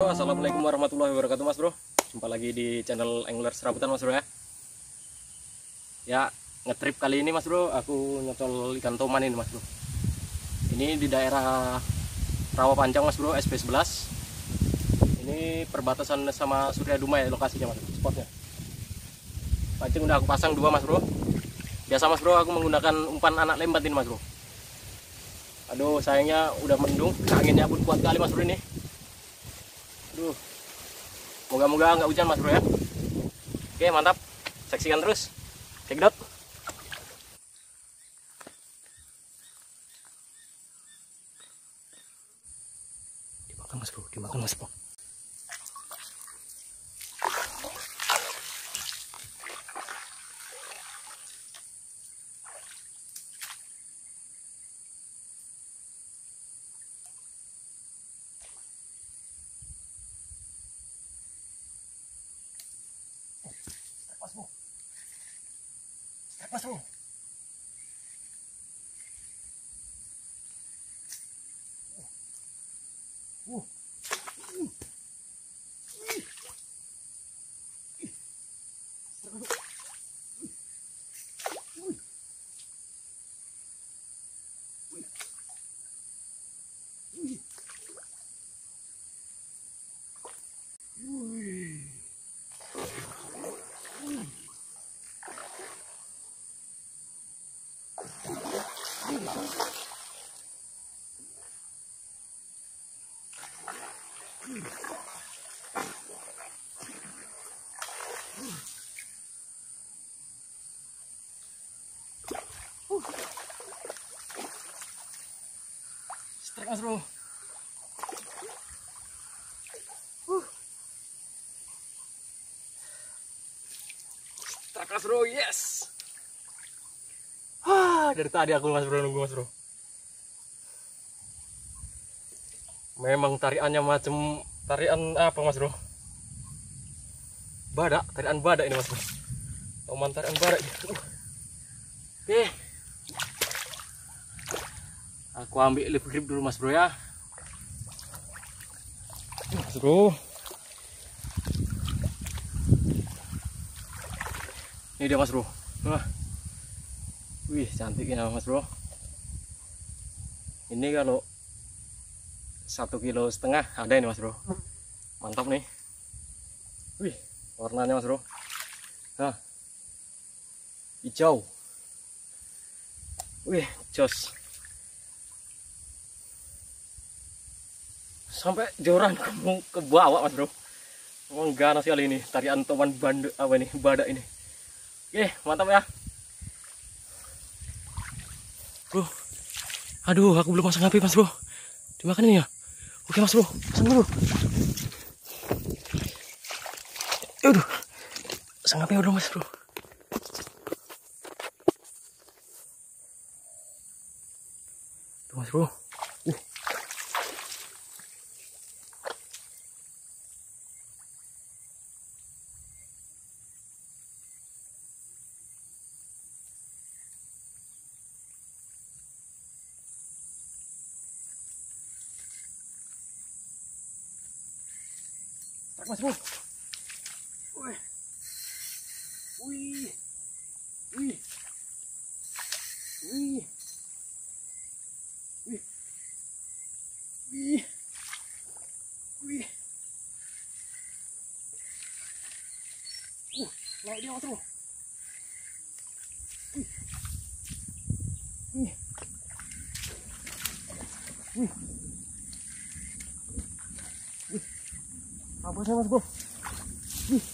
bro, assalamualaikum warahmatullahi wabarakatuh mas bro. Jumpa lagi di channel Angler Serabutan mas bro ya. Ya, ngetrip kali ini mas bro, aku nyocol ikan toman ini mas bro. Ini di daerah Rawa Panjang mas bro, SP11. Ini perbatasan sama Surya Dumai lokasinya mas bro, spotnya. Pancing udah aku pasang 2 mas bro. Biasa mas bro, aku menggunakan umpan anak lembat ini mas bro. Aduh, sayangnya udah mendung, anginnya pun kuat kali mas bro ini. Aduh, moga-moga nggak hujan mas bro ya. Oke mantap, saksikan terus, check it out. Dimakan mas bro, dimakan mas bro. Mas bro. Strike mas bro. Strike mas bro, yes. Dari tadi aku mas bro nunggu mas bro. Memang tariannya macam tarian apa mas bro? Badak, tarian badak ini mas bro. Toman tarian badak. Oke. Aku ambil lip grip dulu mas bro ya. Mas bro. Ini dia mas bro. Nah. Wih, cantiknya mas bro. Ini kalau 1,5 kilo ada ini mas bro. Mantap nih. Wih, warnanya mas bro. Nah, hijau. Wih, jos. Sampai joran ke bawah mas bro. Memang ganas sekali ini tarian toman banduk apa ini, badak ini. Oke, mantap ya. Bro. Aduh, aku belum pasang HP mas bro. Dimakan ini ya. Oke mas bro, pasang dulu. Aduh, pasang HP udah mas bro. Tuh mas bro. Mas bro. Wih. Wih. Wih. Wih. Wih. Wih. Wih. Naik dia mas bro. Wih. Wih. Wih. Apa sih mas bro? Wih.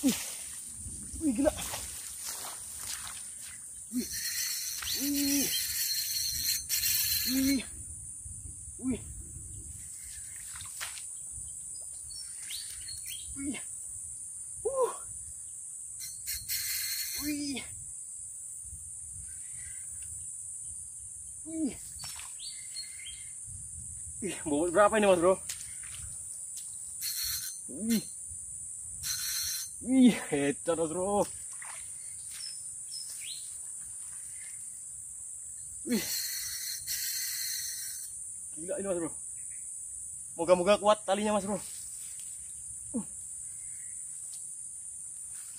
Wih. Wih gila. Wih. Wih. Wih. Wih. Wih. Wih. Wih. Wih, bobot berapa ini mas bro? Wih. Wih, hebat mas bro. Wih. Gila ini mas bro. Moga-moga kuat talinya mas bro.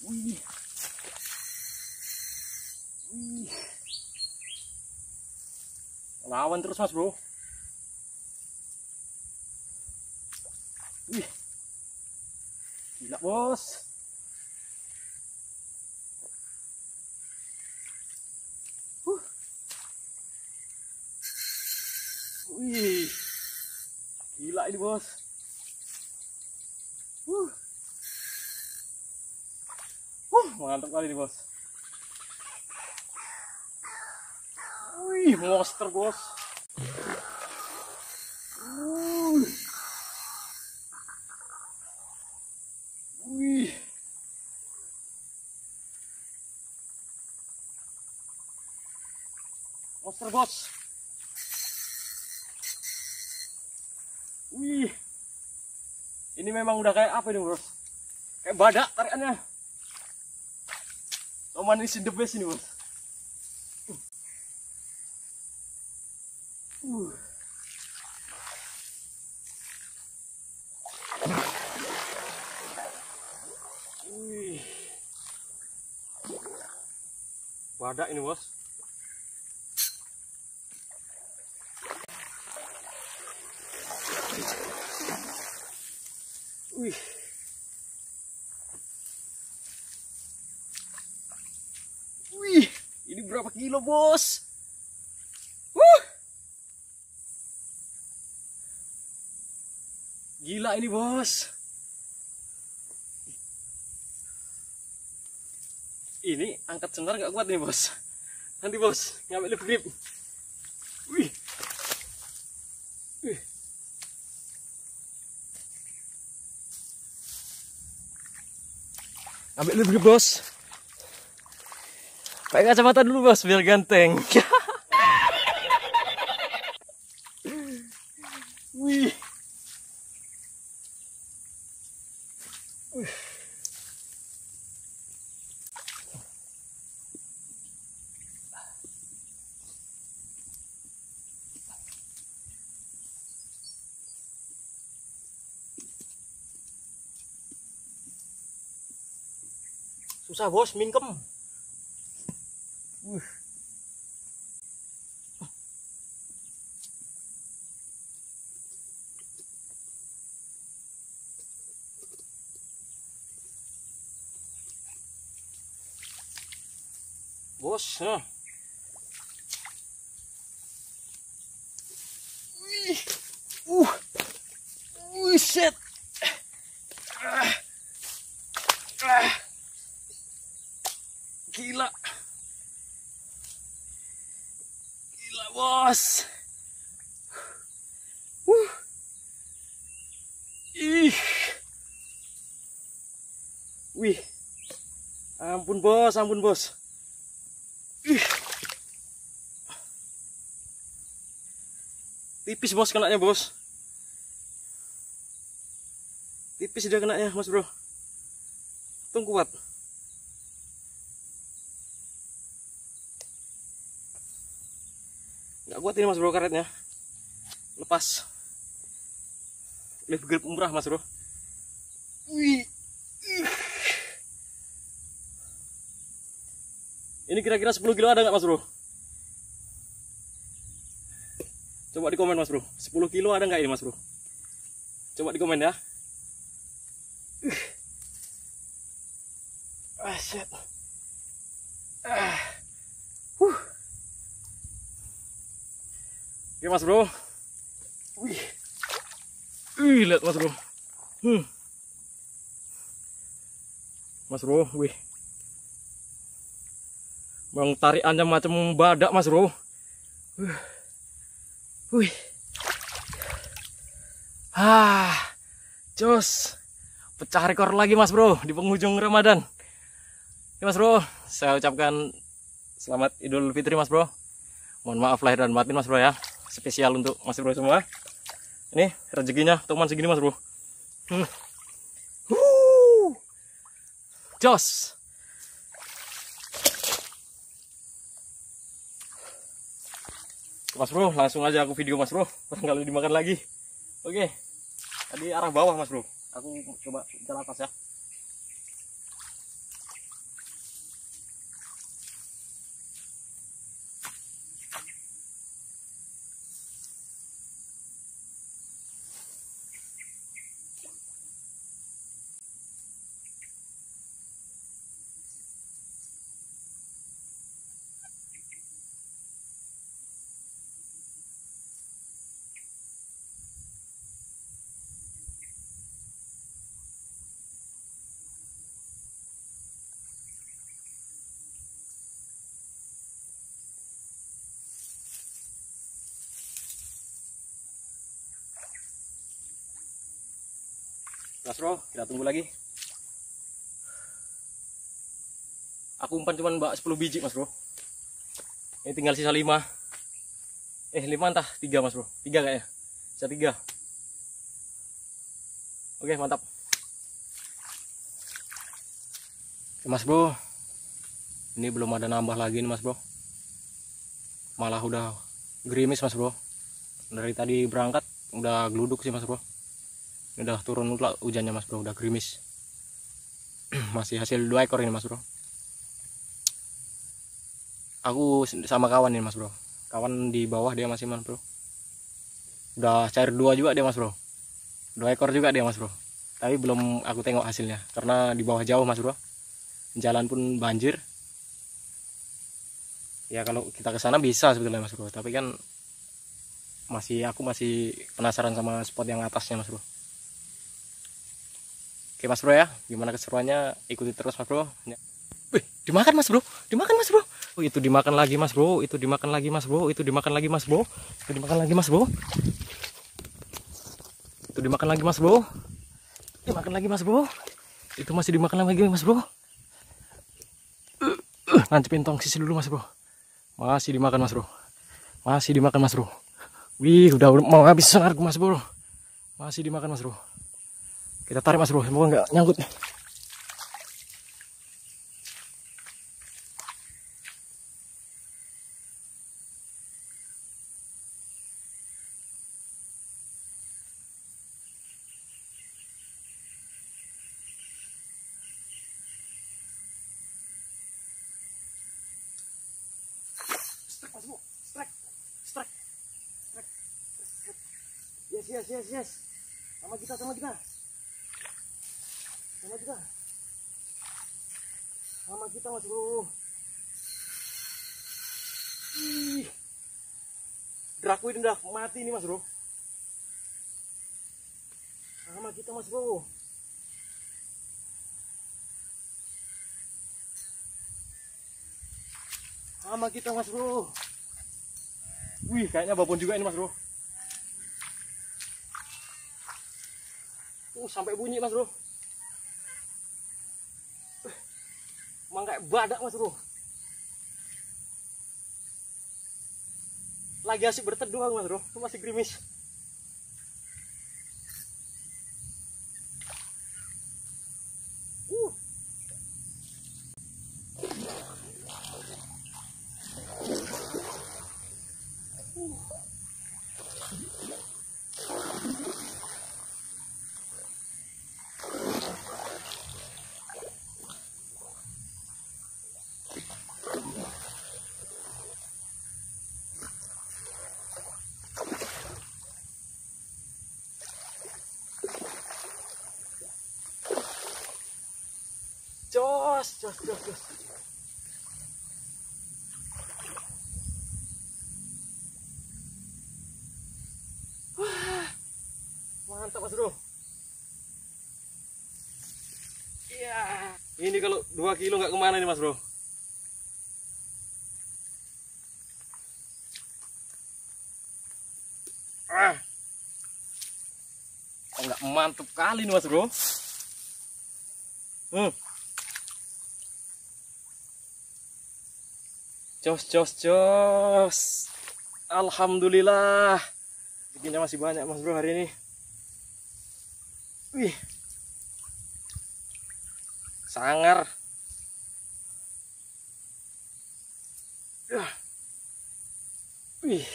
Wih. Wih. Lawan terus mas bro. Wih. Gila bos. Wih. Gila ini bos. Mantap kali ini bos. Wih, monster bos. Wih. Monster bos. Wih. Ini memang udah kayak apa ini bos? Kayak badak tarikannya. Toman ini the best ini bos. Wih. Badak ini bos. Wih. Wih, ini berapa kilo bos? Gila ini bos. Ini angkat senar gak kuat nih bos. Nanti bos ngambil grip. Wih. Wih. Ambil grip bos. Pakai kacamata dulu bos biar ganteng. Wih. Susah bos, mingkem. Bos, set. Gila. Gila bos. Ih. Wih. Ampun bos, ampun bos. Ih. Tipis bos kenanya bos. Tipis dia kenanya mas bro. Untung kuat. Nggak kuat ini mas bro karetnya. Lepas. Live grip umrah mas bro. Wih. Ini kira-kira 10 kilo ada nggak mas bro? Coba di komen mas bro. 10 kilo ada nggak ini mas bro? Coba di komen ya. Shit. Oke mas bro. Wih. Lihat mas bro. Mas bro, wih. Bang tarikannya macam badak mas bro. Wih. Jos. Pecah rekor lagi mas bro di penghujung Ramadan. Oke mas bro, saya ucapkan selamat Idul Fitri mas bro. Mohon maaf lahir dan batin mas bro ya. Spesial untuk mas bro semua. Ini rezekinya teman segini mas bro. Jos. Mas bro, langsung aja aku video mas bro. Barangkali dimakan lagi. Oke. Tadi arah bawah mas bro. Aku coba jalan atas ya. Mas bro, kita tunggu lagi. Aku umpan cuman 10 biji mas bro. Ini tinggal sisa 5. 5 entah 3 mas bro. 3 kayaknya. Sisa 3. Oke mantap. Oke, mas bro. Ini belum ada nambah lagi nih mas bro. Malah udah gerimis mas bro. Dari tadi berangkat udah geluduk sih mas bro. Ini udah turun hujannya mas bro, udah gerimis. Masih hasil 2 ekor ini mas bro. Aku sama kawan ini mas bro. Kawan di bawah dia masih mas bro. Udah cair 2 juga dia mas bro. 2 ekor juga dia mas bro. Tapi belum aku tengok hasilnya karena di bawah jauh mas bro. Jalan pun banjir. Ya kalau kita ke sana bisa sebetulnya mas bro. Tapi kan aku masih penasaran sama spot yang atasnya mas bro. Oke mas bro ya, gimana keseruannya ikuti terus mas bro. Wih, dimakan mas bro, dimakan mas bro. Oh, itu dimakan lagi mas bro, itu dimakan lagi mas bro, itu dimakan lagi mas bro, itu dimakan lagi mas bro, itu dimakan lagi mas bro, dimakan lagi mas bro, itu masih dimakan lagi mas bro. Nancepin tong sisi dulu mas bro, masih dimakan mas bro, masih dimakan mas bro. Wih, udah mau habis sonarku mas bro, masih dimakan mas bro. Kita tarik mas bro, semoga nggak nyangkut. Strike mas bro, strike, strike, strike, strike. Yes. Sama kita. Sama kita mas bro. Ih, draku ini udah mati nih mas bro. Sama kita mas bro. Sama kita mas bro. Wih, kayaknya babon juga ini mas bro. Sampai bunyi mas bro. Emang kayak badak mas bro. Lagi asik berteduh mas bro. Masih gerimis. Jos. Wah, mantap mas bro. Iya, ini kalau 2 kilo nggak kemana nih mas bro. Nggak mantap kali nih mas bro. Jos. Alhamdulillah. Rezekinya masih banyak mas bro hari ini. Wih. Sangar. Wih.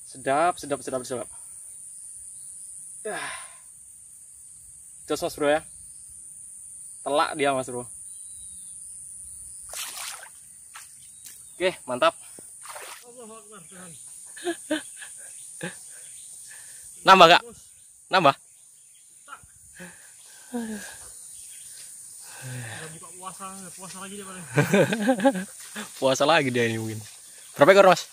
Sedap. Jos mas bro ya, telak dia mas bro. Oke mantap. Nambah kak? Nambah? Buka puasa lagi dia paling. Puasa lagi dia ini mungkin. Berapa ekor mas?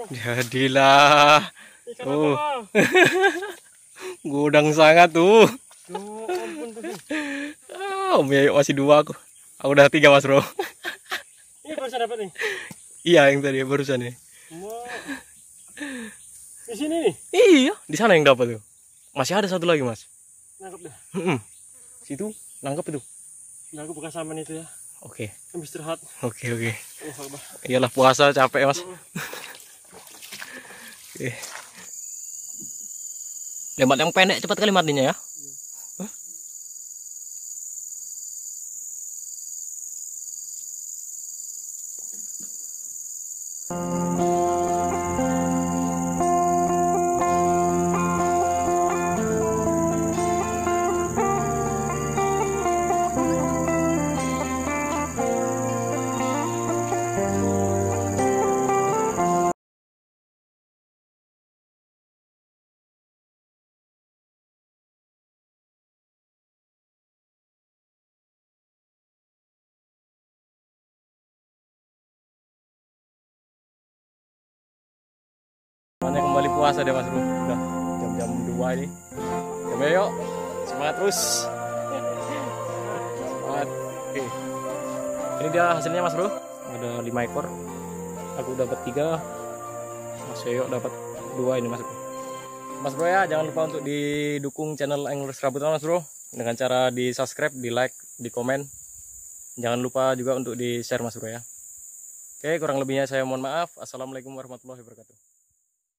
Jadilah. Gudang sangat tuh. Om ya masih 2 aku. Aku udah 3 mas bro. Ini barusan dapat nih. Iya yang tadi barusan nih. Di sini nih. Iya, di sana yang dapat tuh. Masih ada satu lagi mas. Nangkep dah. Situ nangkep itu. Nah, aku buka saman itu ya. Oke. Habis istirahat. Oke. Oh, Iyalah puasa capek mas. Oke. Lembat yang pendek cepat kali matinya ya. Mana kembali puasa deh mas bro. Udah jam-jam 2 ini. Yuk semangat terus. Semangat. Oke. Ini dia hasilnya mas bro. Ada 5 ekor. Aku dapat 3. Mas Yoyo dapat 2 ini mas bro. Mas bro ya jangan lupa untuk didukung channel Angler Serabutan mas bro. Dengan cara di subscribe, di like, di komen. Jangan lupa juga untuk di share mas bro ya. Oke kurang lebihnya saya mohon maaf. Assalamualaikum warahmatullahi wabarakatuh.